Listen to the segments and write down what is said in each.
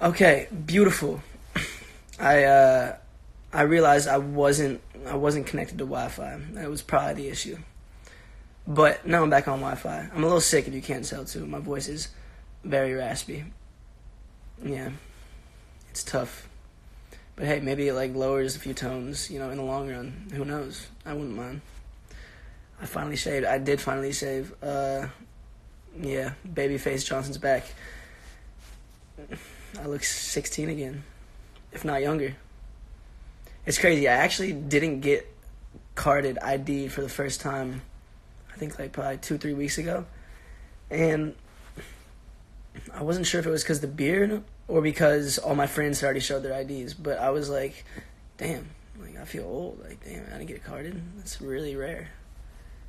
Okay, beautiful. I realized I wasn't connected to Wi-Fi. That was probably the issue. But now I'm back on Wi-Fi. I'm a little sick if you can't tell too. My voice is very raspy. Yeah, it's tough. But hey, maybe it like lowers a few tones, in the long run. Who knows? I wouldn't mind. I finally shaved. I did finally shave. Yeah, Babyface Johnson's back. I look 16 again, if not younger. It's crazy. I actually didn't get carded ID for the first time, I think like probably 2-3 weeks ago. And I wasn't sure if it was because of the beard or because all my friends had already showed their IDs. But I was like, damn, like I feel old. Like, damn, I didn't get carded. That's really rare.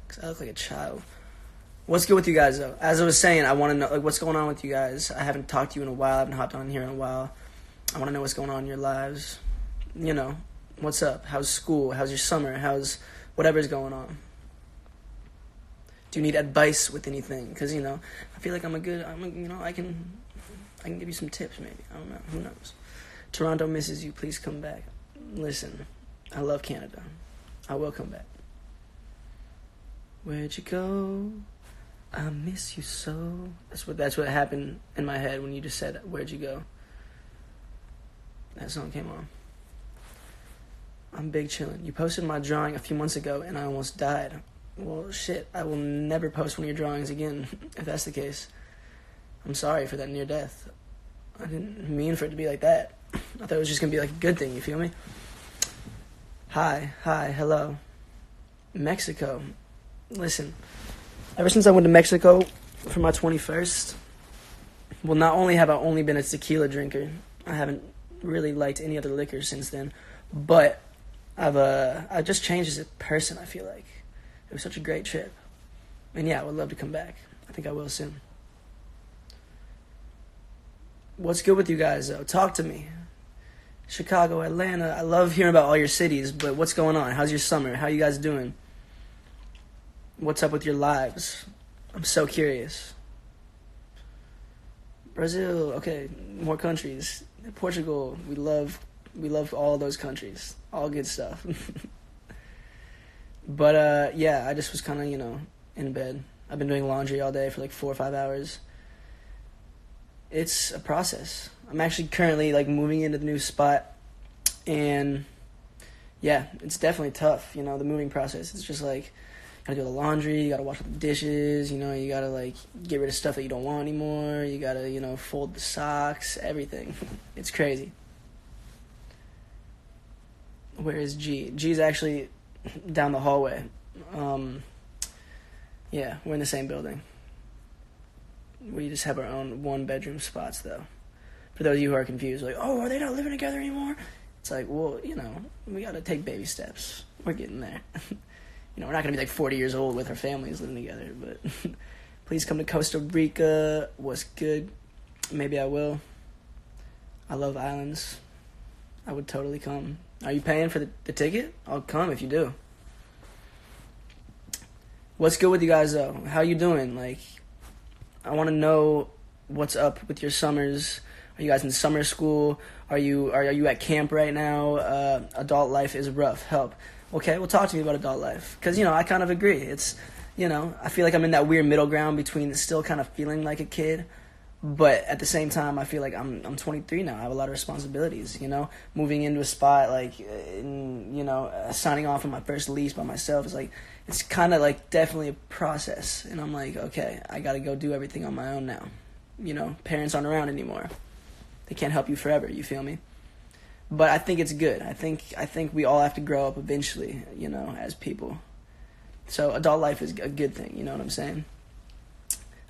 Because I look like a child. What's good with you guys, though? As I was saying, I want to know, like, what's going on with you guys. I haven't talked to you in a while. I haven't hopped on here in a while. I want to know what's going on in your lives. What's up? How's school? How's your summer? How's whatever's going on? Do you need advice with anything? Because, I feel like I can give you some tips, maybe. I don't know. Who knows? Toronto misses you. Please come back. Listen, I love Canada. I will come back. Where'd you go? I miss you so. That's what happened in my head when you just said, where'd you go? That song came on. I'm big chillin'. You posted my drawing a few months ago and I almost died. Well, shit, I will never post one of your drawings again if that's the case. I'm sorry for that near death. I didn't mean for it to be like that. I thought it was just gonna be like a good thing, you feel me? Hi, hello. Mexico. Listen, ever since I went to Mexico for my 21st, well, not only have I only been a tequila drinker, I haven't really liked any other liquor since then, but I've just changed as a person, I feel like. It was such a great trip. And yeah, I would love to come back. I think I will soon. What's good with you guys, though? Talk to me. Chicago, Atlanta. I love hearing about all your cities, but what's going on? How's your summer? How you guys doing? What's up with your lives? I'm so curious. Brazil, okay, more countries. Portugal, we love all those countries. All good stuff. But yeah, I just was kind of, in bed. I've been doing laundry all day for like 4 or 5 hours. It's a process. I'm actually currently like moving into the new spot, and yeah, it's definitely tough, the moving process. It's just like, you gotta do the laundry, you gotta wash the dishes, you gotta like get rid of stuff that you don't want anymore, you gotta, fold the socks, everything. It's crazy. Where is G? G's actually down the hallway. Yeah, we're in the same building. We just have our own 1-bedroom spots, though. For those of you who are confused, like, oh, are they not living together anymore? It's like, well, we gotta take baby steps. We're getting there. We're not gonna be like 40 years old with our families living together, but please come to Costa Rica. What's good? Maybe I will. I love islands. I would totally come. Are you paying for the ticket? I'll come if you do. What's good with you guys, though? How you doing? Like, I want to know what's up with your summers. Are you guys in summer school? Are you at camp right now? Adult life is rough. Help. Okay, well, talk to me about adult life. Because, I kind of agree. It's, I feel like I'm in that weird middle ground between still kind of feeling like a kid, but at the same time, I feel like I'm 23 now. I have a lot of responsibilities, moving into a spot, like, signing off on my first lease by myself is like, it's kind of like definitely a process. And I'm like, okay, I got to go do everything on my own now. Parents aren't around anymore. They can't help you forever, you feel me? But I think it's good. I think we all have to grow up eventually, as people. So adult life is a good thing, you know what I'm saying?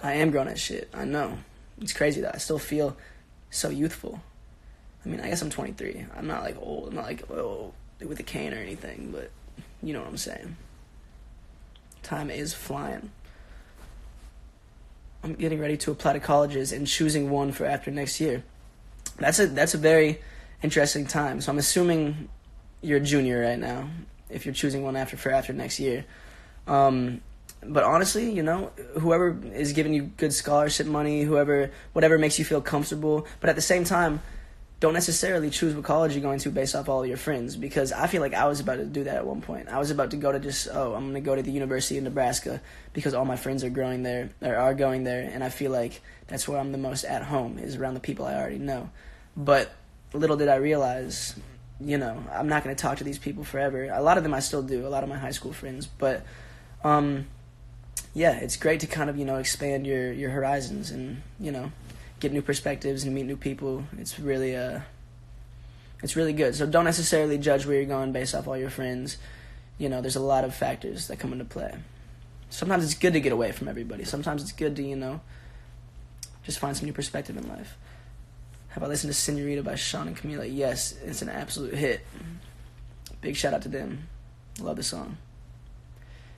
I am grown as shit, I know. It's crazy that I still feel so youthful. I mean, I guess I'm 23. I'm not like old. I'm not like, with a cane or anything, but you know what I'm saying. Time is flying. I'm getting ready to apply to colleges and choosing one for after next year. That's a very interesting time. So I'm assuming you're a junior right now, if you're choosing one for after next year. But honestly, whoever is giving you good scholarship money, whatever makes you feel comfortable. But at the same time, don't necessarily choose what college you're going to based off all of your friends, because I feel like I was about to do that at one point. I was about to go to I'm going to go to the University of Nebraska because all my friends are going there, and I feel like that's where I'm the most at home, is around the people I already know. But little did I realize, I'm not going to talk to these people forever. A lot of them I still do, a lot of my high school friends, but yeah, it's great to kind of, expand your horizons and, get new perspectives and meet new people. It's really good. So don't necessarily judge where you're going based off all your friends. There's a lot of factors that come into play. Sometimes it's good to get away from everybody. Sometimes it's good to, just find some new perspective in life. Have I listened to Senorita by Sean and Camila? Yes, it's an absolute hit. Big shout out to them. Love the song.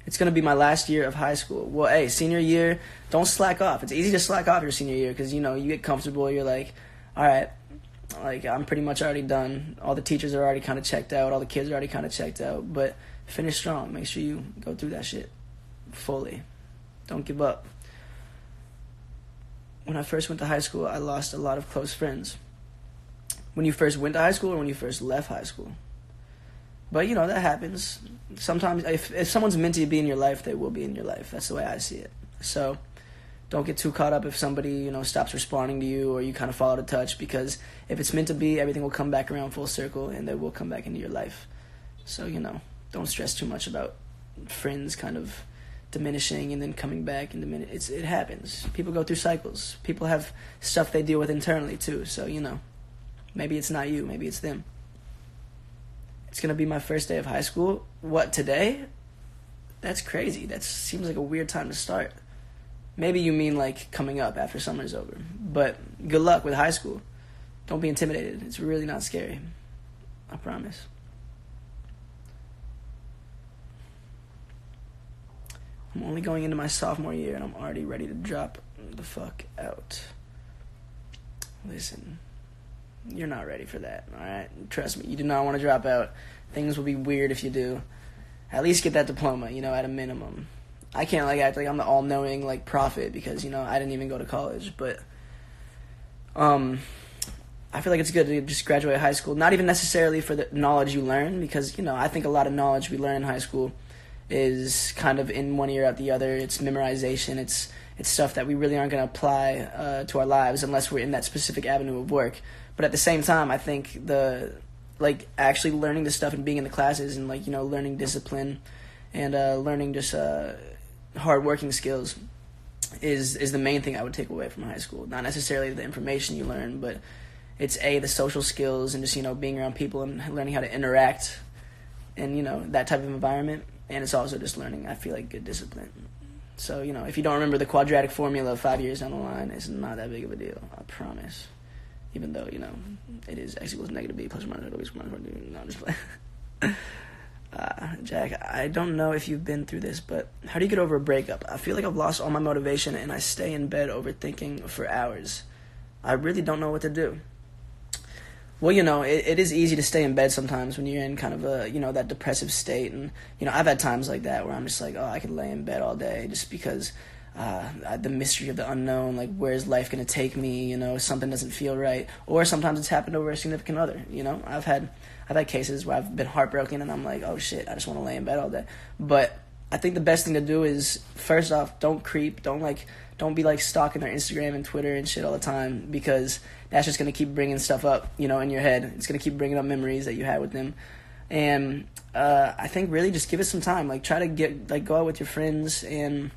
It's going to be my last year of high school. Well, hey, senior year, don't slack off. It's easy to slack off your senior year because, you get comfortable. You're like, all right, like I'm pretty much already done. All the teachers are already kind of checked out. All the kids are already kind of checked out. But finish strong. Make sure you go through that shit fully. Don't give up. When I first went to high school, I lost a lot of close friends. When you first went to high school or when you first left high school? But, that happens. Sometimes, if someone's meant to be in your life, they will be in your life. That's the way I see it. So, don't get too caught up if somebody, stops responding to you or you kind of fall out of touch, because if it's meant to be, everything will come back around full circle and they will come back into your life. So, don't stress too much about friends kind of diminishing and then coming back and diminishing. It happens. People go through cycles. People have stuff they deal with internally, too. So, maybe it's not you. Maybe it's them. It's going to be my first day of high school. What, today? That's crazy. That seems like a weird time to start. Maybe you mean like coming up after summer's over. But good luck with high school. Don't be intimidated. It's really not scary. I promise. I'm only going into my sophomore year and I'm already ready to drop the fuck out. Listen. You're not ready for that, alright? Trust me, you do not want to drop out. Things will be weird if you do. At least get that diploma, at a minimum. I can't, act like I'm the all-knowing, prophet because, I didn't even go to college. But, I feel like it's good to just graduate high school. Not even necessarily for the knowledge you learn because, I think a lot of knowledge we learn in high school is kind of in one ear out the other. It's memorization. It's stuff that we really aren't going to apply to our lives unless we're in that specific avenue of work. But at the same time, I think actually learning the stuff and being in the classes and learning discipline and learning just hard-working skills is the main thing I would take away from high school. Not necessarily the information you learn, but it's the social skills and just being around people and learning how to interact in that type of environment. And it's also just learning, I feel like, good discipline. So if you don't remember the quadratic formula 5 years down the line, it's not that big of a deal. I promise. Even though, it is x equals negative b plus or minus always minus 1. No, I'm just playing. Jack, I don't know if you've been through this, but how do you get over a breakup? I feel like I've lost all my motivation and I stay in bed overthinking for hours. I really don't know what to do. Well, it is easy to stay in bed sometimes when you're in kind of a, that depressive state. And, I've had times like that where I'm just like, I could lay in bed all day just because the mystery of the unknown, where is life going to take me, something doesn't feel right. Or sometimes it's happened over a significant other, I've had cases where I've been heartbroken and I'm like, oh shit, I just want to lay in bed all day. But I think the best thing to do is, first off, don't creep, don't be stalking their Instagram and Twitter and shit all the time, because that's just going to keep bringing stuff up, in your head. It's going to keep bringing up memories that you had with them. And I think really just give it some time. Try to go out with your friends and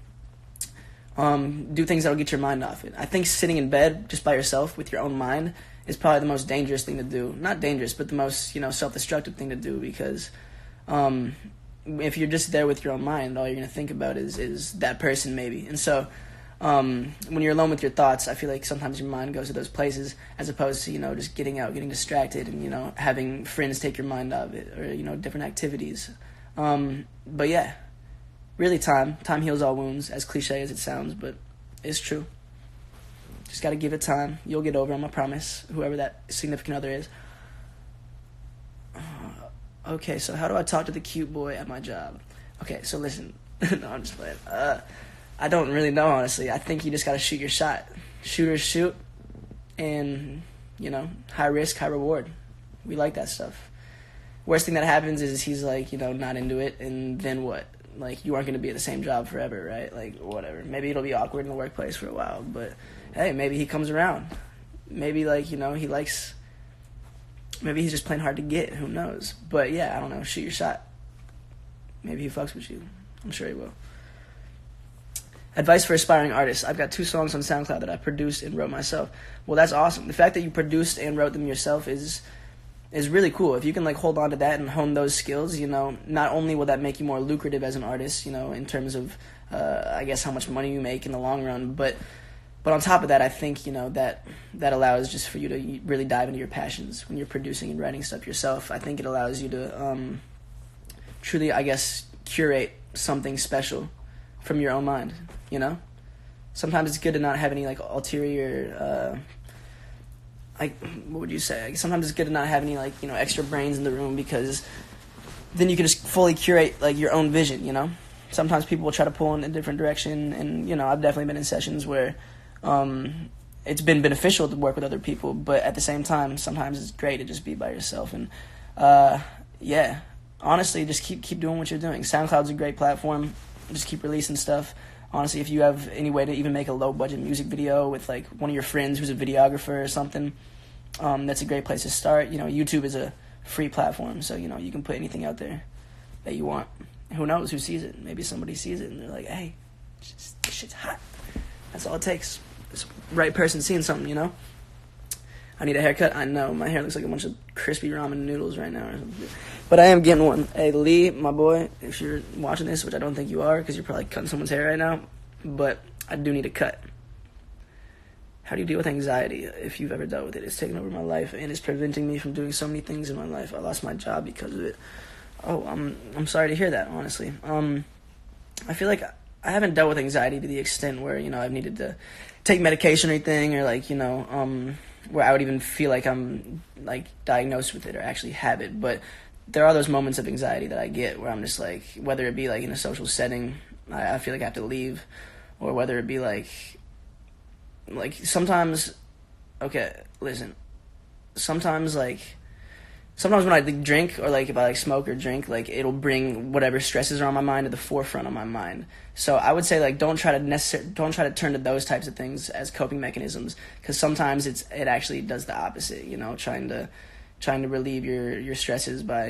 do things that'll get your mind off it. I think sitting in bed just by yourself with your own mind is probably the most dangerous thing to do. Not dangerous, but the most, self-destructive thing to do, because if you're just there with your own mind, all you're going to think about is that person maybe. And so when you're alone with your thoughts, I feel like sometimes your mind goes to those places as opposed to, just getting out, getting distracted and, having friends take your mind off it or, different activities. But yeah. Really, time heals all wounds, as cliche as it sounds, but it's true. Just gotta give it time. You'll get over them, I promise, whoever that significant other is. Okay, so how do I talk to the cute boy at my job? Okay, so listen, No, I'm just playing. I don't really know, honestly. I think you just gotta shoot your shot. Shooters shoot, and high risk, high reward. We like that stuff. Worst thing that happens is he's like, not into it, and then what? Like, you aren't gonna be at the same job forever, right? Like, whatever. Maybe it'll be awkward in the workplace for a while, but hey, maybe he comes around. Maybe he likes. Maybe he's just playing hard to get. Who knows? But yeah, I don't know. Shoot your shot. Maybe he fucks with you. I'm sure he will. Advice for aspiring artists. I've got 2 songs on SoundCloud that I produced and wrote myself. Well, that's awesome. The fact that you produced and wrote them yourself is really cool. If you can hold on to that and hone those skills, not only will that make you more lucrative as an artist, in terms of I guess how much money you make in the long run, but on top of that, I think that allows just for you to really dive into your passions when you're producing and writing stuff yourself. I think it allows you to truly, I guess, curate something special from your own mind. Sometimes it's good to not have any ulterior what would you say? Sometimes it's good to not have any extra brains in the room, because then you can just fully curate your own vision. Sometimes people will try to pull in a different direction, and I've definitely been in sessions where it's been beneficial to work with other people, but at the same time sometimes it's great to just be by yourself. And yeah, honestly, just keep doing what you're doing. SoundCloud's a great platform. Just keep releasing stuff. Honestly, if you have any way to even make a low-budget music video with one of your friends who's a videographer or something, that's a great place to start. YouTube is a free platform, so you can put anything out there that you want. Who knows who sees it? Maybe somebody sees it and they're like, hey, this shit's hot. That's all it takes. This right person seeing something, I need a haircut. I know, my hair looks like a bunch of crispy ramen noodles right now or something. But I am getting one. Hey, Lee, my boy, if you're watching this, which I don't think you are, because you're probably cutting someone's hair right now, but I do need a cut. How do you deal with anxiety? If you've ever dealt with it, it's taken over my life, and it's preventing me from doing so many things in my life. I lost my job because of it. Oh, I'm sorry to hear that, honestly. I feel like I haven't dealt with anxiety to the extent where, I've needed to take medication or anything, or where I would even feel like I'm diagnosed with it or actually have it. But there are those moments of anxiety that I get where I'm just whether it be in a social setting, I feel like I have to leave, or whether it be sometimes, okay, listen, sometimes when I drink, or if I smoke or drink, it'll bring whatever stresses are on my mind to the forefront of my mind. So I would say don't try to turn to those types of things as coping mechanisms, because sometimes it actually does the opposite. Trying to relieve your stresses by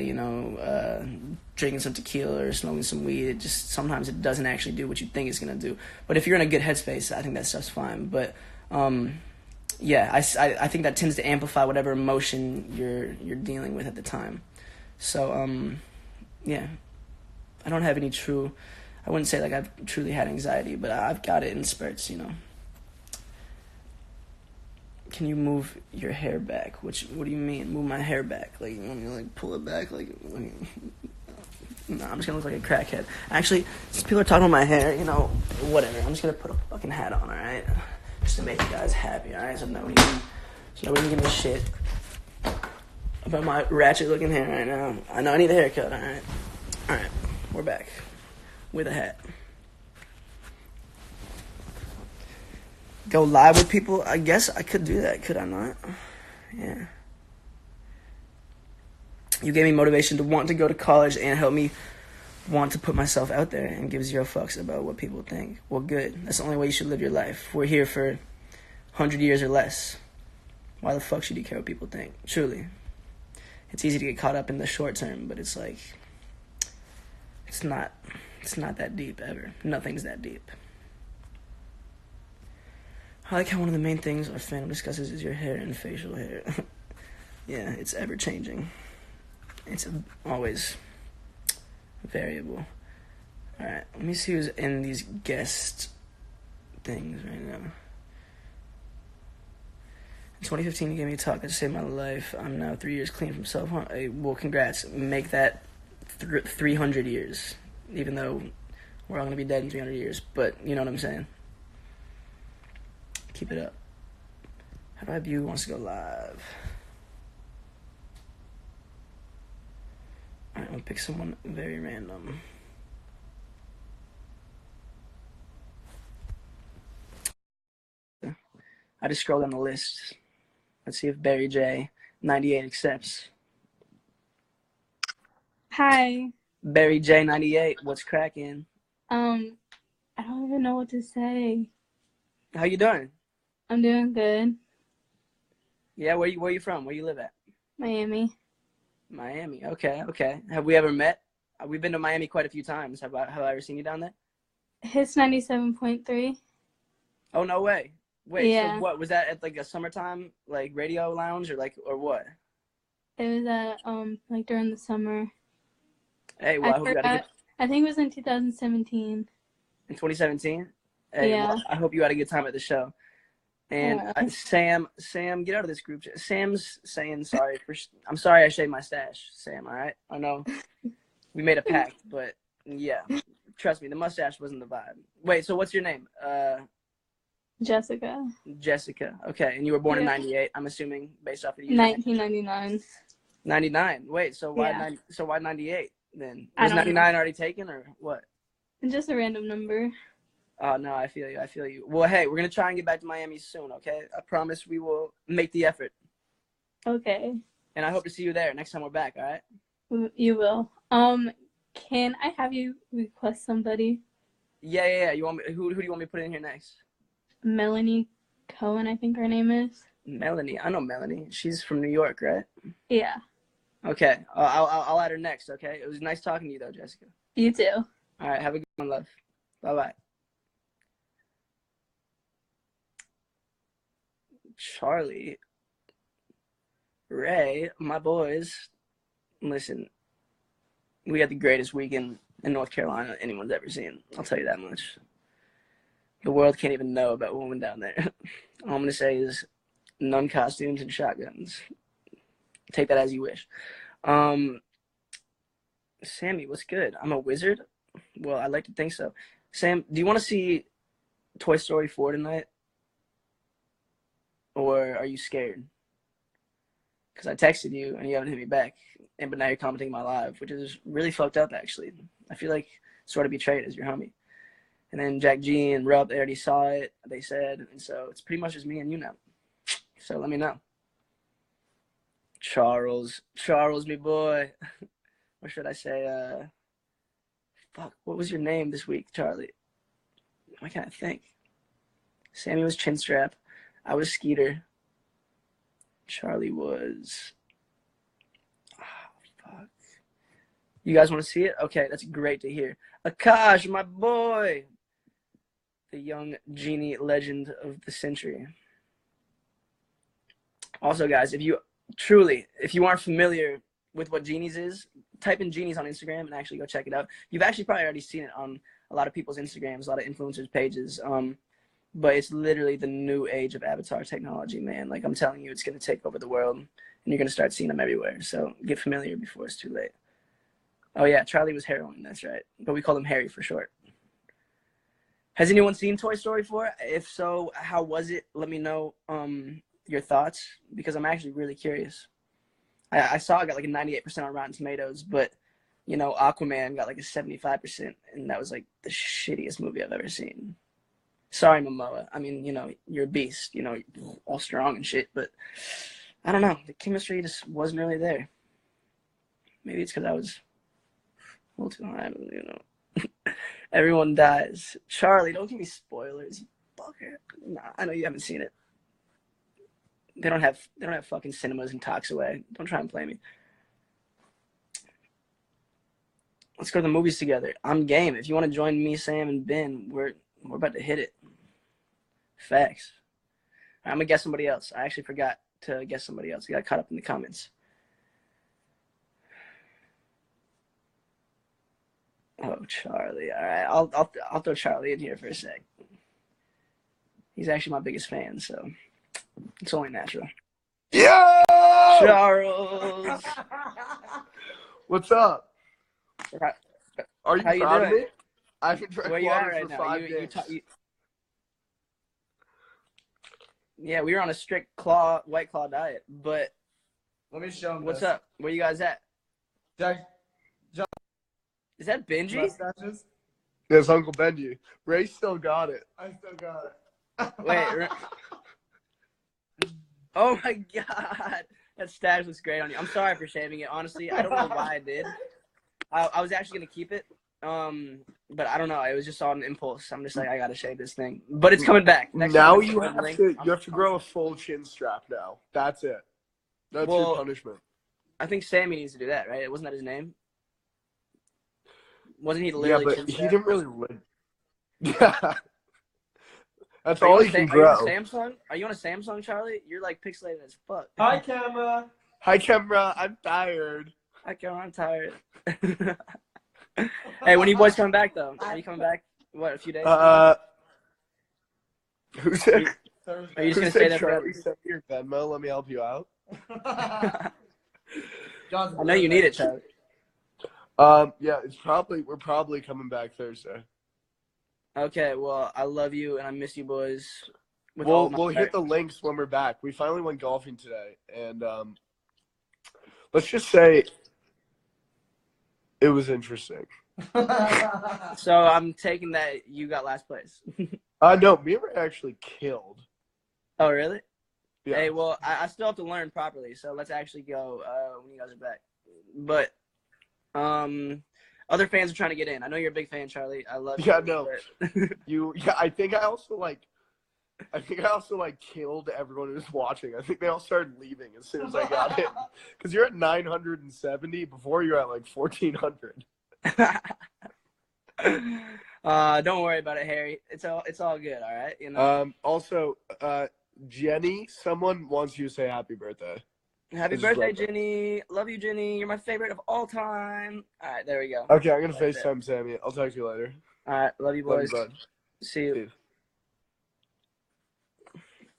drinking some tequila or smoking some weed. Sometimes it doesn't actually do what you think it's gonna do. But if you're in a good headspace, I think that stuff's fine. But yeah, I think that tends to amplify whatever emotion you're dealing with at the time. So yeah, I don't have I wouldn't say I've truly had anxiety, but I've got it in spurts. Can you move your hair back? What do you mean, move my hair back? You want me to pull it back? No, I'm just gonna look like a crackhead. Actually, since people are talking about my hair, whatever. I'm just gonna put a fucking hat on, alright? Just to make you guys happy, alright? So nobody can give me shit about my ratchet looking hair right now. I know I need a haircut, alright? Alright, we're back with a hat. Go live with people? I guess I could do that, could I not? Yeah. You gave me motivation to want to go to college and help me want to put myself out there and give 0 fucks about what people think. Well, good. That's the only way you should live your life. We're here for 100 years or less. Why the fuck should you care what people think? Truly. It's easy to get caught up in the short term, but it's it's not that deep ever. Nothing's that deep. I like how one of the main things our fandom discusses is your hair and facial hair. Yeah, it's ever changing. It's always variable. Alright, let me see who's in these guest things right now. In 2015, you gave me a talk that saved my life. I'm now 3 years clean from self-harm. Hey, well, congrats. Make that 300 years, even though we're all going to be dead in 300 years. But you know what I'm saying. Keep it up. How do I view who wants to go live? Alright, I'm gonna pick someone very random. I just scrolled down the list. Let's see if Barry J 98 accepts. Hi. Barry J 98, what's cracking? I don't even know what to say. How you doing? I'm doing good. Yeah, where you from? Where you live at? Miami. Miami. Okay. Have we ever met? We've been to Miami quite a few times. Have I ever seen you down there? Hits 97.3. Oh, no way. Wait, so Yeah. what was that at like a summertime like radio lounge or what? It was at like during the summer. Hey, well, I I hope you had a good forgot. I think it was in 2017. in 2017. Hey, Yeah. well, I hope you had a good time at the show. And Sam, get out of this group. Sam's saying sorry for. I'm sorry I shaved my stash, Sam. All right, I know we made a pact, but yeah, trust me, the mustache wasn't the vibe. Wait, so what's your name? Jessica. Jessica. Okay, and you were born in Yeah. '98. I'm assuming based off of the username. 1999. '99. Wait, so why Yeah. why '98 then? I Was don't know. '99 already taken or what? Just a random number. Oh no, I feel you. Well, hey, we're gonna try and get back to Miami soon. Okay, I promise we will make the effort. Okay. And I hope to see you there next time we're back. All right. You will. Can I have you request somebody? Yeah. You want me? Who do you want me to put in here next? Melanie Cohen, I think her name is. Melanie. I know Melanie. She's from New York, right? Yeah. Okay. I'll add her next. Okay. It was nice talking to you though, Jessica. You too. All right. Have a good one, love. Bye. Charlie, Ray, my boys. Listen, we had the greatest weekend in North Carolina anyone's ever seen. I'll tell you that much. The world can't even know about what went down there. All I'm going to say is none costumes and shotguns. Take that as you wish. Sammy, what's good? I'm a wizard? Well, I'd like to think so. Sam, do you want to see Toy Story 4 tonight? Or are you scared? Because I texted you and you haven't hit me back. But now you're commenting my live, which is really fucked up, actually. I feel like sort of betrayed as your homie. And then Jack G and Rupp, they already saw it, they said. And so it's pretty much just me and you now. So let me know. Charles, me boy. Or should I say, fuck, what was your name this week, Charlie? Why can't I think? Sammy was Chinstrap. I was Skeeter. Charlie was... Oh, fuck. You guys want to see it? Okay, that's great to hear. Akash, my boy! The young genie legend of the century. Also, guys, if you aren't familiar with what Genies is, type in Genies on Instagram and actually go check it out. You've actually probably already seen it on a lot of people's Instagrams, a lot of influencers' pages. But it's literally the new age of avatar technology, man. Like I'm telling you, it's going to take over the world, and you're going to start seeing them everywhere. So get familiar before it's too late. Oh yeah, Charlie was heroin. That's right. But we call him Harry for short. Has anyone seen Toy Story 4? If so, how was it? Let me know your thoughts, because I'm actually really curious. I saw it got like a 98% on Rotten Tomatoes, but you know, Aquaman got like a 75%, and that was like the shittiest movie I've ever seen. Sorry, Momoa. I mean, you know, you're a beast, you know, all strong and shit, but I don't know. The chemistry just wasn't really there. Maybe it's because I was a little too high, you know. Everyone dies. Charlie, don't give me spoilers, you fucker. Nah, I know you haven't seen it. They don't have fucking cinemas in Toxaway. Don't try and play me. Let's go to the movies together. I'm game. If you want to join me, Sam, and Ben, we're about to hit it. Facts. I'm gonna guess somebody else. I actually forgot to guess somebody else. I got caught up in the comments. Oh, Charlie. All right, I'll throw Charlie in here for a sec. He's actually my biggest fan, so it's only natural. Yeah, Charles. What's up? Are you How proud you of doing? me? I haven't drank Where you water at right for now? 5 days. Yeah, we were on a strict White Claw diet, but Let me show him. what's up? Where you guys at? Jack, Is that Benji? mustaches? Yes, Uncle Benji. Ray still got it. I still got it. Wait, Oh my god, that stash looks great on you. I'm sorry for shaving it. Honestly, I don't know why I did. I was actually gonna keep it, but I don't know. It was just on impulse. I'm just like, I gotta shave this thing, but it's coming back. Next Now time I you shave the have link, to you have to grow a full chin strap now. That's it. That's your Well, punishment. I think Sammy needs to do that, right? Wasn't that his name? Wasn't he Yeah, literally but chin he strap? didn't really live. Yeah. That's Are you all on he can Are you on a grow. Samsung? Are you on a Samsung, Charlie? You're like pixelated as fuck. Hi, camera. Hi, camera. I'm tired. Okay, I'm tired. Hey, when are you boys coming back though? Are you coming back? What, a few days? Who Are said? you, are you just Who gonna stay said there Charlie? forever? Send me your Venmo. Let me help you out. I know you need it, Charlie. Yeah, we're probably coming back Thursday. Okay, well, I love you and I miss you boys. With all my We'll hit heart. the links when we're back. We finally went golfing today, and let's just say it was interesting. So I'm taking that you got last place. No, me and Ray actually killed. Oh, really? Yeah. Hey, well, I still have to learn properly, so let's actually go when you guys are back. But other fans are trying to get in. I know you're a big fan, Charlie. I love you. Yeah, no. But... Yeah, I think I also killed everyone who was watching. I think they all started leaving as soon as I got in. Because you're at 970. Before you were at like 1,400. Don't worry about it, Harry. It's all good, all right? You know. Also, Jenny, someone wants you to say happy birthday. Happy birthday, Jenny. Love you, Jenny. You're my favorite of all time. All right, there we go. Okay, I'm gonna FaceTime Sammy. I'll talk to you later. All right, love you, boys. Love you, bud. See you. Steve.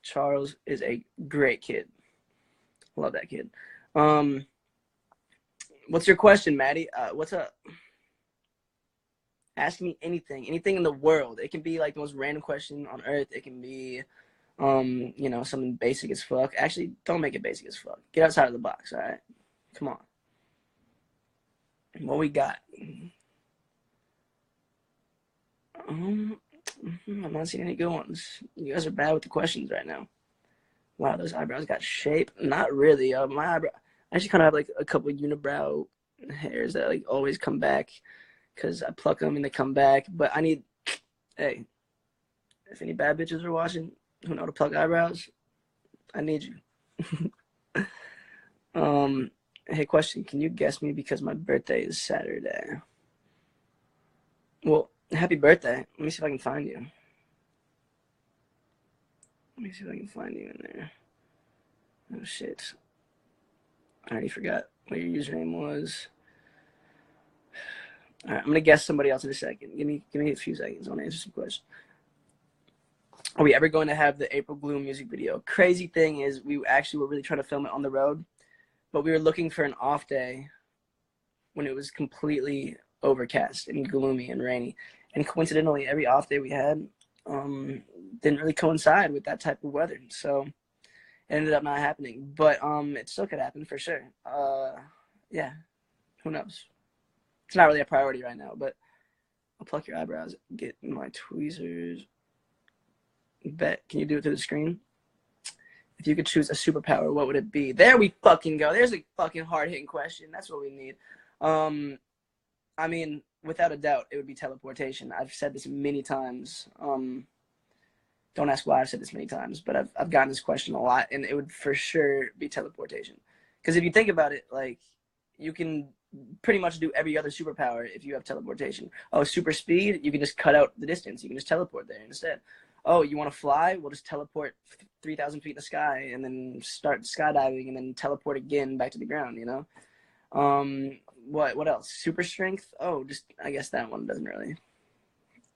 Charles is a great kid. Love that kid. What's your question, Maddie? What's up? Ask me anything in the world. It can be like the most random question on earth. It can be, something basic as fuck. Actually, don't make it basic as fuck. Get outside of the box, all right? Come on. What we got? I'm not seeing any good ones. You guys are bad with the questions right now. Wow, those eyebrows got shape. Not really. My eyebrow. I actually kind of have like a couple of unibrow hairs that like always come back because I pluck them and they come back. But I need. Hey, if any bad bitches are watching who know how to pluck eyebrows, I need you. Hey, question. Can you guess me because my birthday is Saturday? Well, happy birthday. Let me see if I can find you. Let me see if I can find you in there. Oh, shit. I already forgot what your username was. All right, I'm going to guess somebody else in a second. Give me a few seconds. I want to answer some questions. Are we ever going to have the April Gloom music video? Crazy thing is we actually were really trying to film it on the road, but we were looking for an off day when it was completely overcast and gloomy and rainy. And coincidentally, every off day we had didn't really coincide with that type of weather. So it ended up not happening. But it still could happen for sure. Yeah, who knows? It's not really a priority right now, but I'll pluck your eyebrows, get my tweezers. Bet. Can you do it to the screen? If you could choose a superpower, what would it be? There we fucking go. There's a fucking hard-hitting question. That's what we need. I mean, without a doubt, it would be teleportation. I've said this many times. Don't ask why I've said this many times, but I've gotten this question a lot, and it would for sure be teleportation. Because if you think about it, like, you can pretty much do every other superpower if you have teleportation. Oh, super speed, you can just cut out the distance. You can just teleport there instead. Oh, you want to fly? We'll just teleport 3,000 feet in the sky and then start skydiving and then teleport again back to the ground, you know? What else? Super strength? Oh, just, I guess that one doesn't really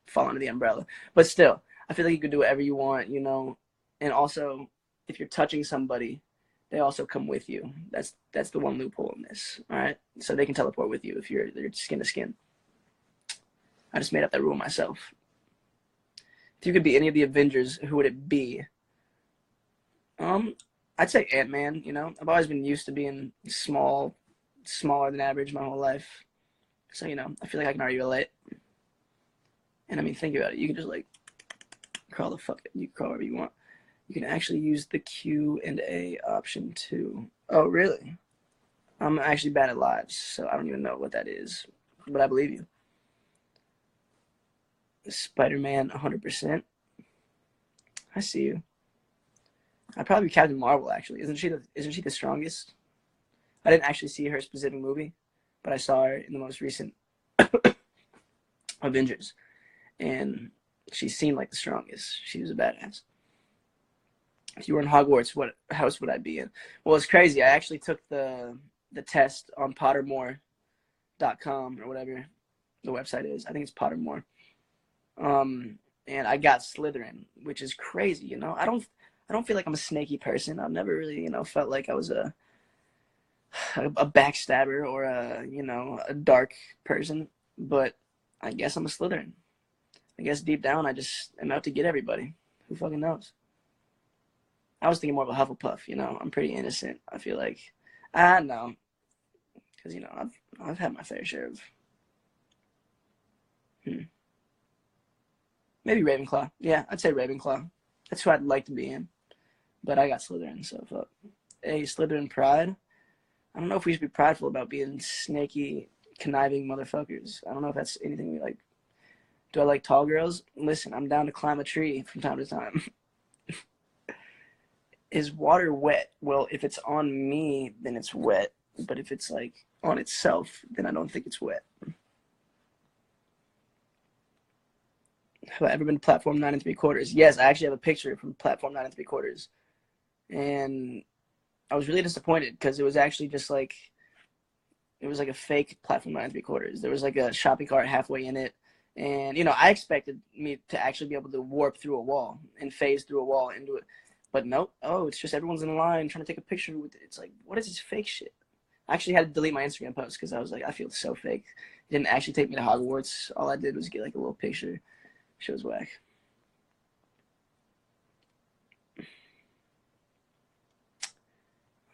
fall under the umbrella. But still, I feel like you could do whatever you want, you know? And also, if you're touching somebody, they also come with you. That's the one loophole in this, all right? So they can teleport with you if you're skin to skin. I just made up that rule myself. If you could be any of the Avengers, who would it be? I'd say Ant-Man, you know? I've always been used to being smaller than average my whole life. So, you know, I feel like I can already relate. And I mean, think about it. You can just like crawl wherever you want. You can actually use the Q&A option too. Oh, really? I'm actually bad at lives, so I don't even know what that is, but I believe you. Spider-Man 100%. I see you. I'd probably be Captain Marvel, actually. Isn't she the strongest? I didn't actually see her specific movie, but I saw her in the most recent Avengers, and she seemed like the strongest. She was a badass. If you were in Hogwarts, what house would I be in? Well, it's crazy. I actually took the test on Pottermore.com or whatever the website is. I think it's Pottermore. And I got Slytherin, which is crazy. You know, I don't feel like I'm a snaky person. I've never really, felt like I was a backstabber or a dark person. But I guess I'm a Slytherin. I guess deep down I just am out to get everybody. Who fucking knows? I was thinking more of a Hufflepuff. I'm pretty innocent. I feel like I know, because I've had my fair share of. Maybe Ravenclaw. Yeah, I'd say Ravenclaw. That's who I'd like to be in. But I got Slytherin, so fuck. Hey, Slytherin pride. I don't know if we should be prideful about being snaky, conniving motherfuckers. I don't know if that's anything we like. Do I like tall girls? Listen, I'm down to climb a tree from time to time. Is water wet? Well, if it's on me, then it's wet. But if it's like on itself, then I don't think it's wet. Have I ever been to platform 9 3/4? Yes, I actually have a picture from platform 9 3/4. And I was really disappointed because it was actually just like, it was like a fake platform 9 3/4. There was like a shopping cart halfway in it. And, I expected me to actually be able to warp through a wall and phase through a wall into it. But nope. Oh, it's just everyone's in a line trying to take a picture with it. It's like, what is this fake shit? I actually had to delete my Instagram post because I was like, I feel so fake. It didn't actually take me to Hogwarts. All I did was get like a little picture. Shit was whack.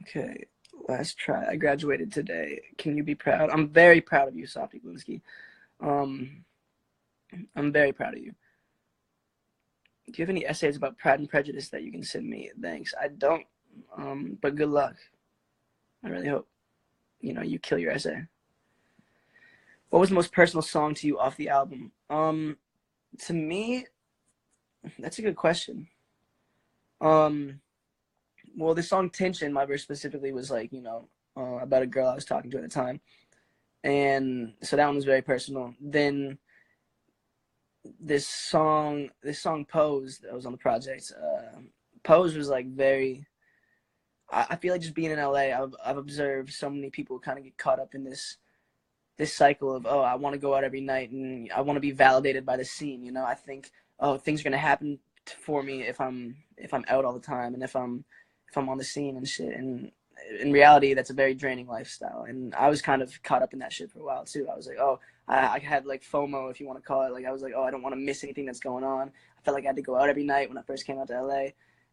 Okay, last try. I graduated today. Can you be proud? I'm very proud of you, Softy Glinski. I'm very proud of you. Do you have any essays about Pride and Prejudice that you can send me? Thanks. I don't. But good luck. I really hope, you kill your essay. What was the most personal song to you off the album? To me, that's a good question. Well, the song Tension, my verse specifically, was like, about a girl I was talking to at the time. And so that one was very personal. Then this song Pose that was on the project, Pose was like very, I feel like just being in LA, I've observed so many people kind of get caught up in this cycle of, I want to go out every night and I want to be validated by the scene. I think, things are going to happen for me if I'm out all the time and if I'm on the scene and shit. And in reality, that's a very draining lifestyle. And I was kind of caught up in that shit for a while too. I was like, I had like FOMO, if you want to call it. Like I was like, I don't want to miss anything that's going on. I felt like I had to go out every night when I first came out to LA.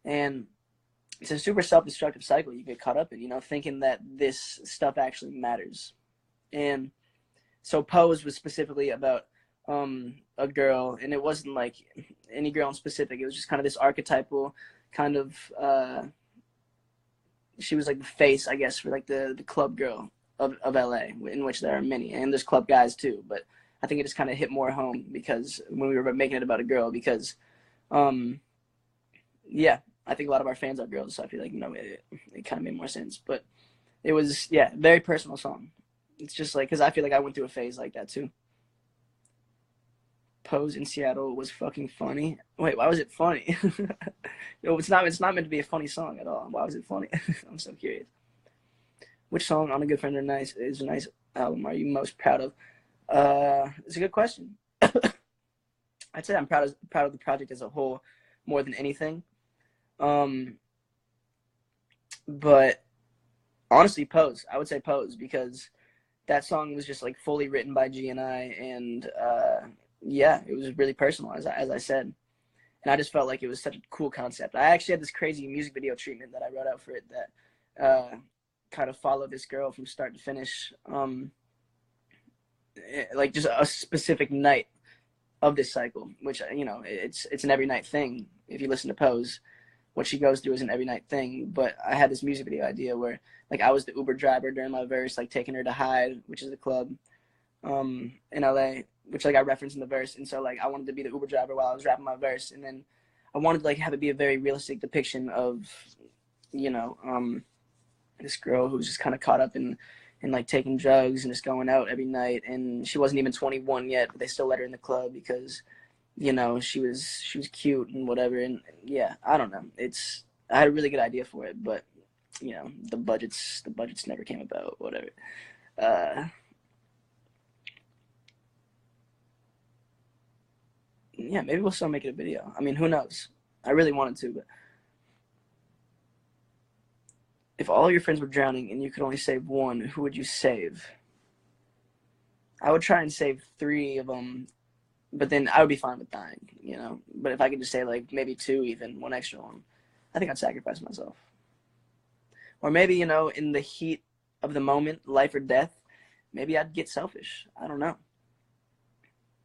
And it's a super self-destructive cycle you get caught up in, thinking that this stuff actually matters. And so Pose was specifically about a girl, and it wasn't like any girl in specific. It was just kind of this archetypal kind of, she was like the face, I guess, for like the club girl of LA, in which there are many, and there's club guys too. But I think it just kind of hit more home because when we were making it about a girl, because, yeah, I think a lot of our fans are girls, so I feel like, it kind of made more sense. But it was, yeah, very personal song. It's just like, because I feel like I went through a phase like that too. Pose in Seattle was fucking funny. Wait, why was it funny? It's not meant to be a funny song at all. Why was it funny? I'm so curious. Which song on A Good Friend is a nice album are you most proud of? It's a good question. I'd say I'm proud of the project as a whole more than anything. But honestly, Pose. I would say Pose because that song was just like fully written by G and I, and yeah, it was really personal, as I said. And I just felt like it was such a cool concept. I actually had this crazy music video treatment that I wrote out for it that kind of followed this girl from start to finish. Like just a specific night of this cycle, which, it's an every night thing if you listen to Pose. what she goes through is an every night thing. But I had this music video idea where like I was the Uber driver during my verse, like taking her to Hyde, which is the club in LA, which like I referenced in the verse. And so like I wanted to be the Uber driver while I was rapping my verse, and then I wanted to like have it be a very realistic depiction of, you know, this girl who's just kind of caught up in like taking drugs and just going out every night, and she wasn't even 21 yet, but they still let her in the club because, you know, she was cute and whatever. And yeah, I don't know. I had a really good idea for it, but you know, the budgets never came about. Whatever. Yeah, maybe we'll still make it a video. I mean, who knows? I really wanted to, but if all your friends were drowning and you could only save one, who would you save? I would try and save 3 of them, but then I would be fine with dying, you know? But if I could just say, like, maybe 2 even, one extra one, I think I'd sacrifice myself. Or maybe, you know, in the heat of the moment, life or death, maybe I'd get selfish. I don't know.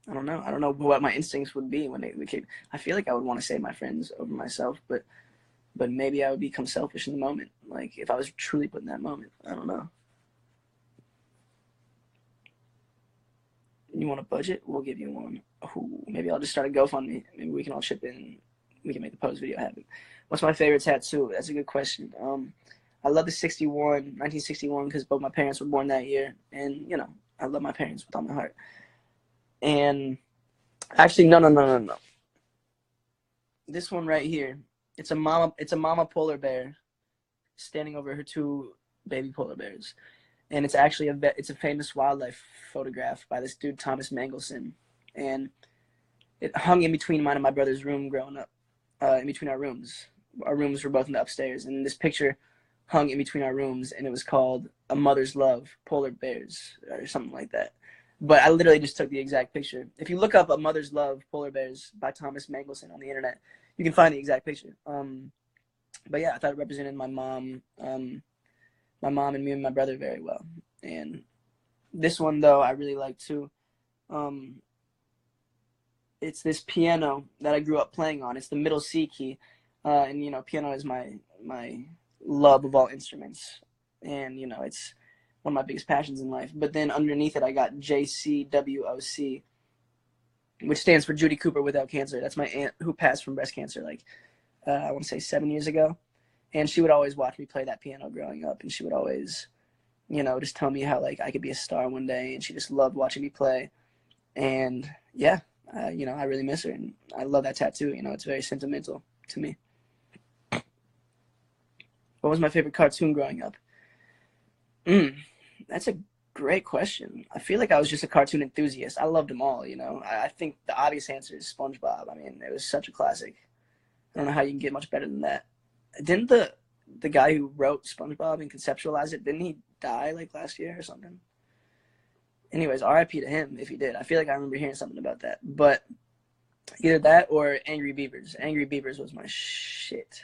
I don't know what my instincts would be when they came. I feel like I would want to save my friends over myself, but maybe I would become selfish in the moment. Like, if I was truly put in that moment. I don't know. You want a budget? We'll give you one. Ooh, maybe I'll just start a GoFundMe. Maybe we can all chip in. We can make the post video happen. What's my favorite tattoo? That's a good question. I love the 1961, because both my parents were born that year. And, you know, I love my parents with all my heart. And actually, no. This one right here. It's a mama polar bear standing over her 2 baby polar bears. And it's actually it's a famous wildlife photograph by this dude, Thomas Mangelson. And it hung in between mine and my brother's room growing up, in between our rooms. Our rooms were both in the upstairs. And this picture hung in between our rooms, and it was called A Mother's Love, Polar Bears, or something like that. But I literally just took the exact picture. If you look up A Mother's Love, Polar Bears by Thomas Mangelson on the internet, you can find the exact picture. But yeah, I thought it represented my mom and me and my brother very well. And this one, though, I really like too. It's this piano that I grew up playing on. It's the middle C key. And, you know, piano is my love of all instruments. And, you know, it's one of my biggest passions in life. But then underneath it, I got JCWOC, which stands for Judy Cooper Without Cancer. That's my aunt who passed from breast cancer, like, I want to say 7 years ago. And she would always watch me play that piano growing up. And she would always, you know, just tell me how, like, I could be a star one day. And she just loved watching me play. And, yeah, you know, I really miss her. And I love that tattoo. You know, it's very sentimental to me. What was my favorite cartoon growing up? That's a great question. I feel like I was just a cartoon enthusiast. I loved them all, you know. I think the obvious answer is SpongeBob. I mean, it was such a classic. I don't know how you can get much better than that. Didn't the guy who wrote SpongeBob and conceptualized it, didn't he die like last year or something? Anyways, RIP to him if he did. I feel like I remember hearing something about that. But either that or Angry Beavers. Angry Beavers was my shit.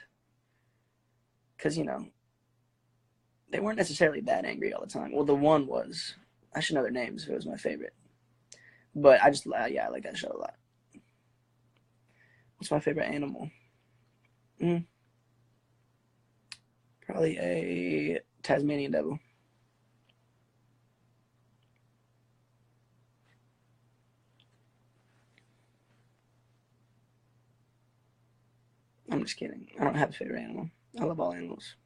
Because, you know, they weren't necessarily that angry all the time. Well, the one was. I should know their names. It was my favorite. But I just, yeah, I like that show a lot. What's my favorite animal? Probably a Tasmanian devil. I'm just kidding. I don't have a favorite animal. I love all animals.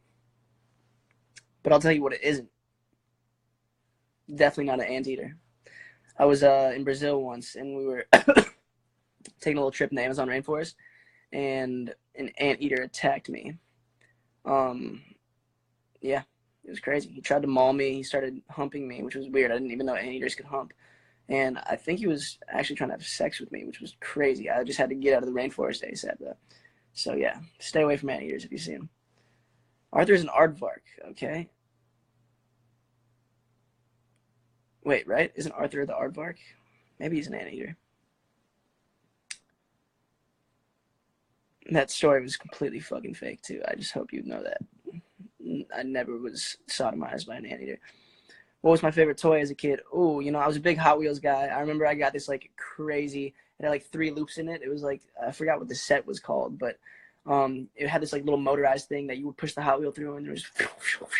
But I'll tell you what it isn't. Definitely not an anteater. I was in Brazil once, and we were taking a little trip in the Amazon rainforest, and an anteater attacked me. Yeah, it was crazy. He tried to maul me. He started humping me, which was weird. I didn't even know anteaters could hump. And I think he was actually trying to have sex with me, which was crazy. I just had to get out of the rainforest ASAP, though. So, yeah, stay away from anteaters if you see them. Arthur's an aardvark, okay? Wait, right? Isn't Arthur the aardvark? Maybe he's an anteater. That story was completely fucking fake, too. I just hope you know that. I never was sodomized by an anteater. What was my favorite toy as a kid? Oh, you know, I was a big Hot Wheels guy. I remember I got this, like, crazy, it had, like, 3 loops in it. It was, like, I forgot what the set was called, but It had this like little motorized thing that you would push the Hot Wheel through, and it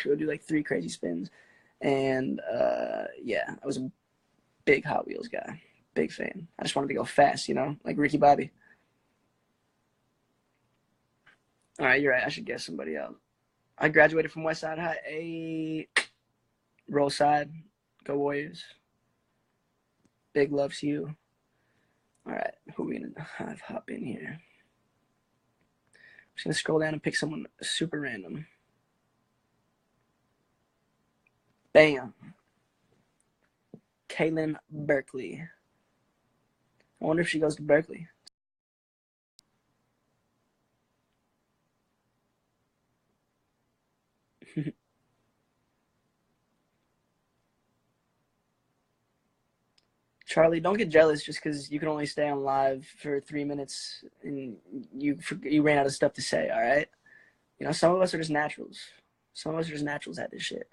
would do like 3 crazy spins. And yeah, I was a big Hot Wheels guy, big fan. I just wanted to go fast, you know, like Ricky Bobby. All right, you're right. I should guess somebody else. I graduated from West Side High. Roll Side, go Warriors. Big love to you. All right, who are we gonna have hop in here? I'm just gonna scroll down and pick someone super random. Bam. Kaylin Berkeley. I wonder if she goes to Berkeley. Charlie, don't get jealous just because you can only stay on live for 3 minutes and you ran out of stuff to say. All right, you know, some of us are just naturals. Some of us are just naturals at this shit.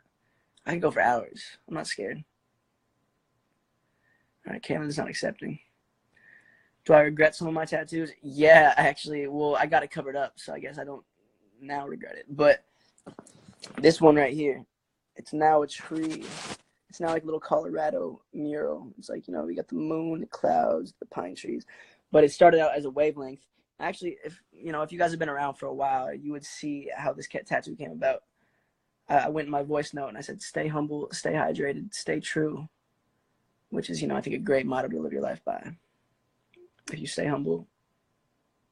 I can go for hours. I'm not scared. All right, Kaylin's not accepting. Do I regret some of my tattoos? Yeah, actually. Well, I got it covered up, so I guess I don't now regret it. But this one right here, it's now a tree. It's now like a little Colorado mural. It's like, you know, we got the moon, the clouds, the pine trees. But it started out as a wavelength. Actually, if you guys have been around for a while, you would see how this tattoo came about. I went in my voice note and I said, stay humble, stay hydrated, stay true, which is, you know, I think a great motto to live your life by. If you stay humble,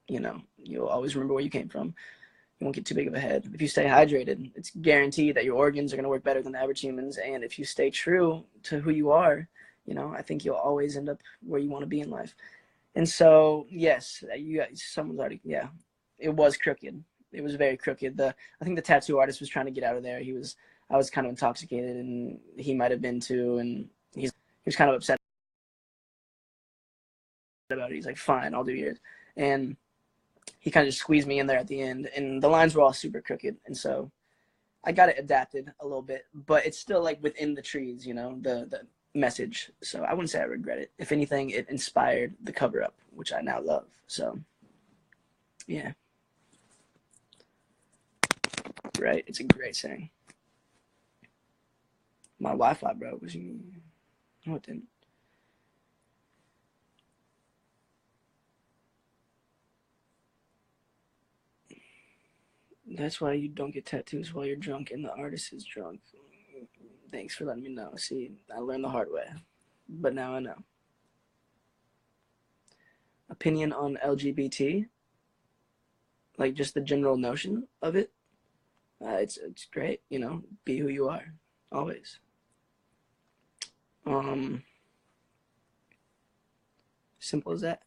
you know, you'll always remember where you came from. You won't get too big of a head. If you stay hydrated, it's guaranteed that your organs are going to work better than the average humans. And if you stay true to who you are, you know, I think you'll always end up where you want to be in life. And so, yes, someone's already, yeah, it was crooked. It was very crooked. I think the tattoo artist was trying to get out of there. I was kind of intoxicated, and he might have been too. And he was kind of upset about it. He's like, fine, I'll do yours. And he kind of just squeezed me in there at the end, and the lines were all super crooked, and so I got it adapted a little bit, but it's still like within the trees, you know, the message. So I wouldn't say I regret it. If anything, it inspired the cover up, which I now love. So yeah, right. It's a great saying. My Wi-Fi, bro. Was you? No, it didn't. That's why you don't get tattoos while you're drunk and the artist is drunk. Thanks for letting me know. See, I learned the hard way, but now I know. Opinion on LGBT, like just the general notion of it. It's great, you know. Be who you are, always. Simple as that.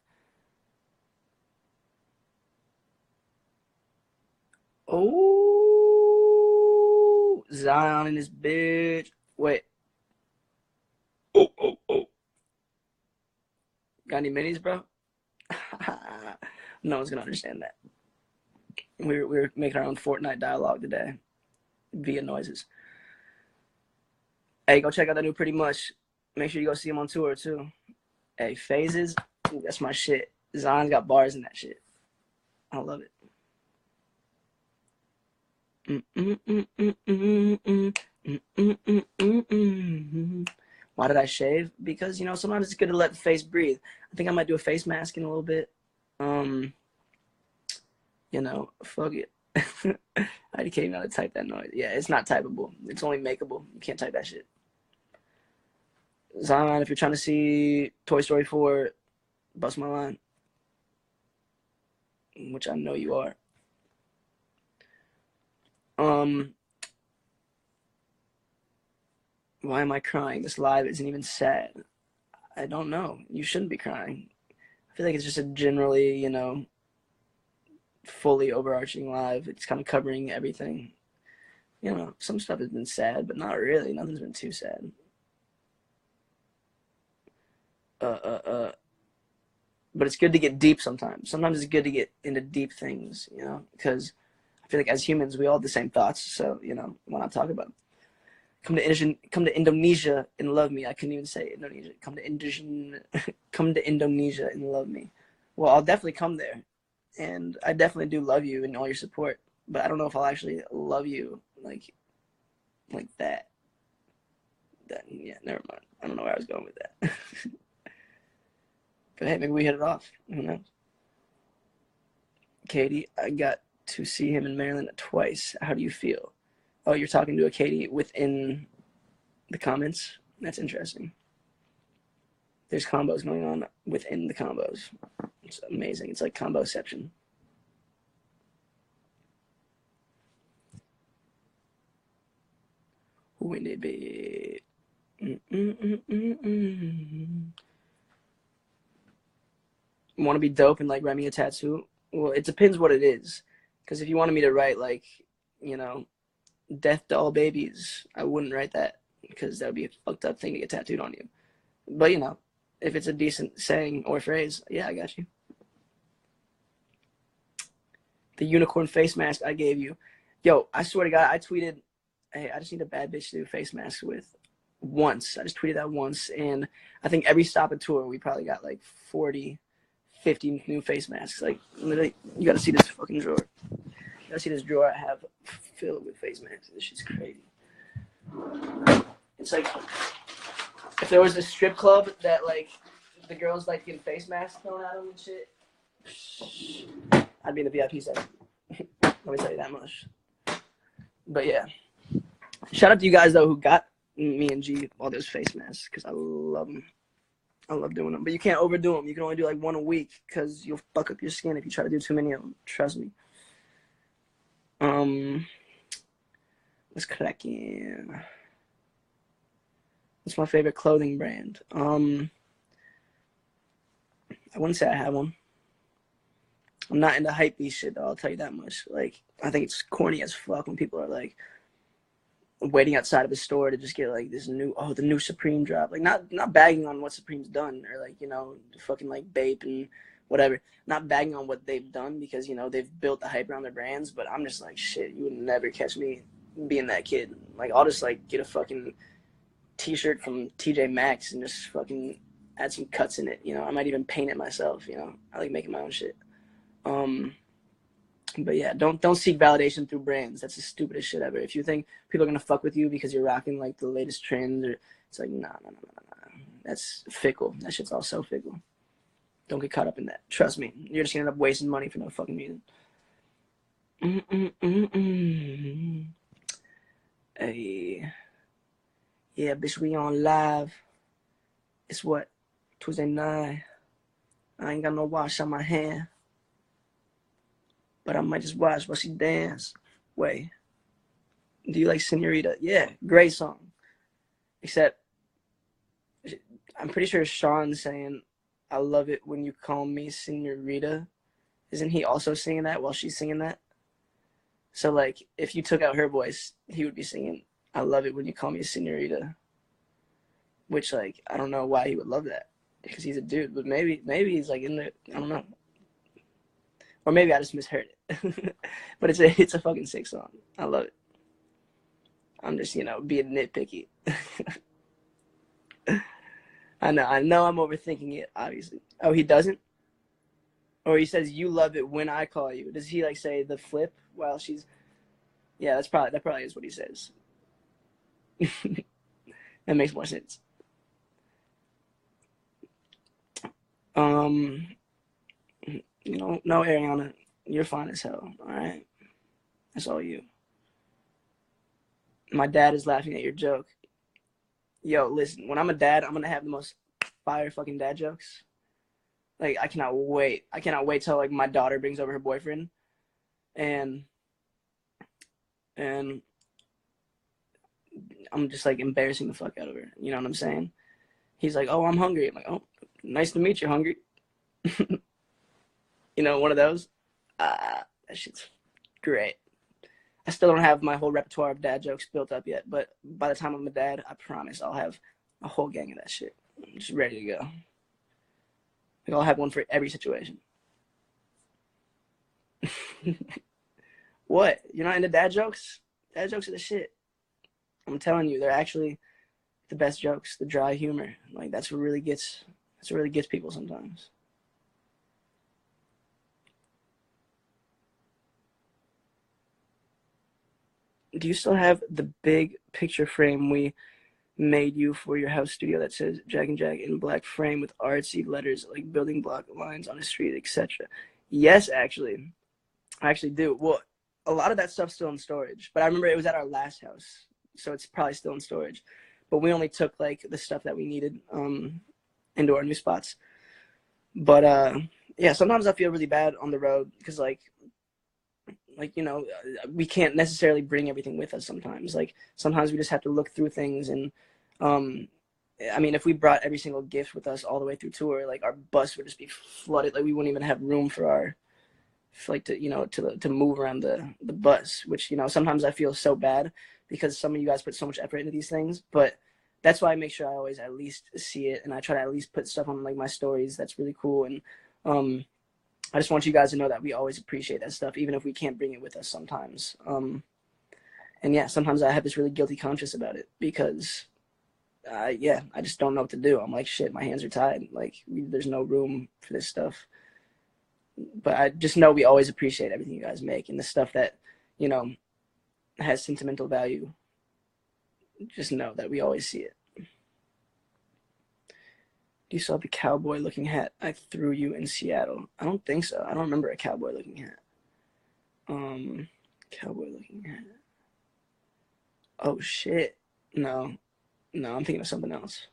Oh, Zion and his bitch. Wait. Oh. Got any minis, bro? No one's gonna understand that. We were making our own Fortnite dialogue today via noises. Hey, go check out that new Pretty Much. Make sure you go see him on tour too. Hey, Phases, that's my shit. Zion's got bars in that shit. I love it. Why did I shave? Because, you know, sometimes it's good to let the face breathe. I think I might do a face mask in a little bit. You know, fuck it. I can't even know how to type that noise. Yeah, it's not typable. It's only makeable. You can't type that shit. Zion, if you're trying to see Toy Story 4, bust my line. Which I know you are. Why am I crying? This live isn't even sad. I don't know. You shouldn't be crying. I feel like it's just a generally, you know, fully overarching live. It's kind of covering everything. You know, some stuff has been sad, but not really. Nothing's been too sad. But it's good to get deep sometimes. Sometimes it's good to get into deep things, you know, because I feel like as humans, we all have the same thoughts. So, you know, why not talk about them? Come to Indonesia and love me. I couldn't even say Indonesia. Come to Indonesia and love me. Well, I'll definitely come there. and I definitely do love you and all your support. But I don't know if I'll actually love you like that. Yeah, never mind. I don't know where I was going with that. But hey, maybe we hit it off. Who knows? Katie, I got to see him in Maryland twice. How do you feel? Oh, you're talking to a Katie within the comments? That's interesting. There's combos going on within the combos. It's amazing. It's like comboception. When it be. Want to be dope and like write me a tattoo? Well, it depends what it is. Because if you wanted me to write like, you know, death doll babies, I wouldn't write that because that would be a fucked up thing to get tattooed on you. But, you know, if it's a decent saying or phrase, yeah, I got you. The unicorn face mask I gave you. Yo, I swear to God, I tweeted, hey, I just need a bad bitch to do face masks with once. I just tweeted that once. And I think every stop and tour, we probably got like 40, 50 new face masks. Like, literally, you got to see this fucking drawer. You got to see this drawer I have filled with face masks. This shit's crazy. It's like, if there was a strip club that, like, the girls like getting face masks thrown at them and shit, I'd be in the VIP section. Let me tell you that much. But yeah, shout out to you guys though who got me and G all those face masks because I love them. I love doing them, but you can't overdo them. You can only do like one a week because you'll fuck up your skin if you try to do too many of them. Trust me. Let's crack in. What's my favorite clothing brand? I wouldn't say I have one. I'm not into hypebeast shit though, I'll tell you that much. Like, I think it's corny as fuck when people are like waiting outside of a store to just get like this new, the new Supreme drop. Like, not bagging on what Supreme's done or like, you know, fucking like Bape and whatever. Not bagging on what they've done because, you know, they've built the hype around their brands, but I'm just like, shit, you would never catch me being that kid. Like, I'll just like get a fucking t-shirt from TJ Maxx and just fucking add some cuts in it, you know. I might even paint it myself, you know. I like making my own shit. But yeah, don't seek validation through brands. That's the stupidest shit ever. If you think people are gonna fuck with you because you're rocking like the latest trends, or it's like nah. That's fickle. That shit's all so fickle. Don't get caught up in that. Trust me, you're just gonna end up wasting money for no fucking reason. Hey, yeah, bitch, we on live. It's what, Tuesday night. I ain't got no wash on my hand. But I might just watch while she dance. Wait, do you like Senorita? Yeah, great song. Except, I'm pretty sure Sean's saying, I love it when you call me Senorita. Isn't he also singing that while she's singing that? So, like, if you took out her voice, he would be singing, I love it when you call me Senorita. Which, like, I don't know why he would love that. Because he's a dude. But maybe he's, like, in there. I don't know. Or maybe I just misheard it. But it's a fucking sick song. I love it. I'm just, you know, being nitpicky. I know I'm overthinking it, obviously. Oh, he doesn't? Or he says you love it when I call you. Does he like say the flip while she's Yeah, that probably is what he says. That makes more sense. No, Ariana, you're fine as hell. All right, that's all you. My dad is laughing at your joke. Yo, listen, when I'm a dad, I'm gonna have the most fire fucking dad jokes. Like, I cannot wait. I cannot wait till like my daughter brings over her boyfriend, and I'm just like embarrassing the fuck out of her. You know what I'm saying? He's like, "Oh, I'm hungry." I'm like, "Oh, nice to meet you, hungry." You know, one of those. That shit's great. I still don't have my whole repertoire of dad jokes built up yet, but by the time I'm a dad, I promise I'll have a whole gang of that shit. I'm just ready to go. Like, I'll have one for every situation. What? You're not into dad jokes? Dad jokes are the shit. I'm telling you, they're actually the best jokes. The dry humor, like that's what really gets people sometimes. Do you still have the big picture frame we made you for your house studio that says Jack and Jack in black frame with artsy letters like building block lines on a street, etc.? Yes, actually. I actually do. Well, a lot of that stuff's still in storage, but I remember it was at our last house, so it's probably still in storage. But we only took like the stuff that we needed into our new spots. But yeah, sometimes I feel really bad on the road because like you know, we can't necessarily bring everything with us sometimes. Like sometimes we just have to look through things and I mean, if we brought every single gift with us all the way through tour, like our bus would just be flooded. Like we wouldn't even have room for our like to you know to move around the bus, which you know sometimes I feel so bad because some of you guys put so much effort into these things, but that's why I make sure I always at least see it, and I try to at least put stuff on like my stories that's really cool. And I just want you guys to know that we always appreciate that stuff, even if we can't bring it with us sometimes. And yeah, sometimes I have this really guilty conscience about it because yeah, I just don't know what to do. I'm like, shit, my hands are tied. Like there's no room for this stuff. But I just know we always appreciate everything you guys make, and the stuff that, you know, has sentimental value. Just know that we always see it. Do you still have the cowboy looking hat I threw you in Seattle? I don't think so. I don't remember a cowboy looking hat. Cowboy looking hat. Oh shit. No, I'm thinking of something else.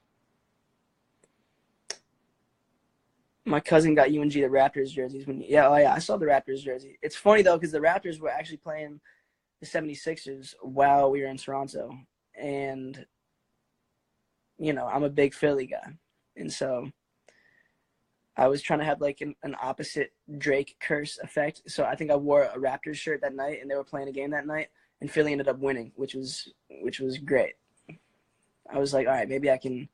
My cousin got UNG the Raptors jerseys when yeah, oh yeah, I saw the Raptors jersey. It's funny though because the Raptors were actually playing the 76ers while we were in Toronto, and you know, I'm a big Philly guy. And so I was trying to have like an opposite Drake curse effect. So I think I wore a Raptors shirt that night and they were playing a game that night and Philly ended up winning, which was great. I was like, all right, maybe I can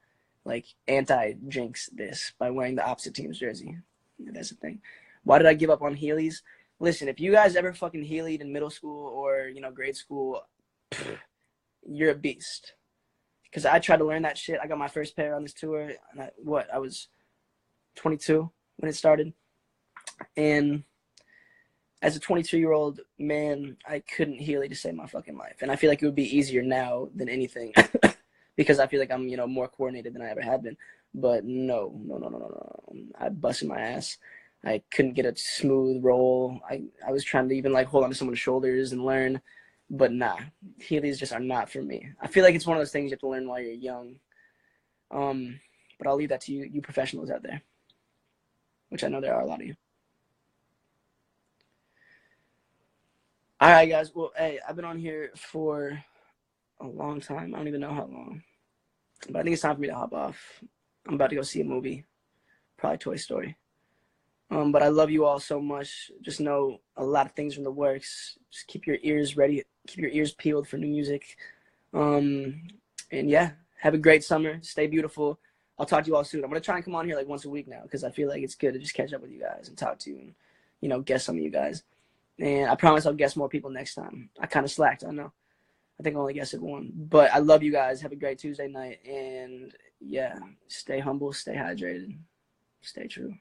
like anti-jinx this by wearing the opposite team's jersey. That's the thing. Why did I give up on Heelys? Listen, if you guys ever fucking Heeley'd in middle school or, you know, grade school, you're a beast. Because I tried to learn that shit. I got my first pair on this tour. And I was 22 when it started. And as a 22-year-old man, I couldn't Heeley to save my fucking life. And I feel like it would be easier now than anything. Because I feel like I'm, you know, more coordinated than I ever have been. But no. I busted my ass. I couldn't get a smooth roll. I was trying to even like hold on to someone's shoulders and learn. But nah, Heelys just are not for me. I feel like it's one of those things you have to learn while you're young. But I'll leave that to you professionals out there, which I know there are a lot of you. All right, guys. Well, hey, I've been on here for a long time. I don't even know how long. But I think it's time for me to hop off. I'm about to go see a movie, probably Toy Story. But I love you all so much. Just know a lot of things are in the works. Just keep your ears ready. Keep your ears peeled for new music. And yeah, have a great summer. Stay beautiful. I'll talk to you all soon. I'm going to try and come on here like once a week now because I feel like it's good to just catch up with you guys and talk to you and, you know, guess some of you guys. And I promise I'll guess more people next time. I kind of slacked, I know. I think I only guessed one. But I love you guys. Have a great Tuesday night. And yeah, stay humble, stay hydrated, stay true.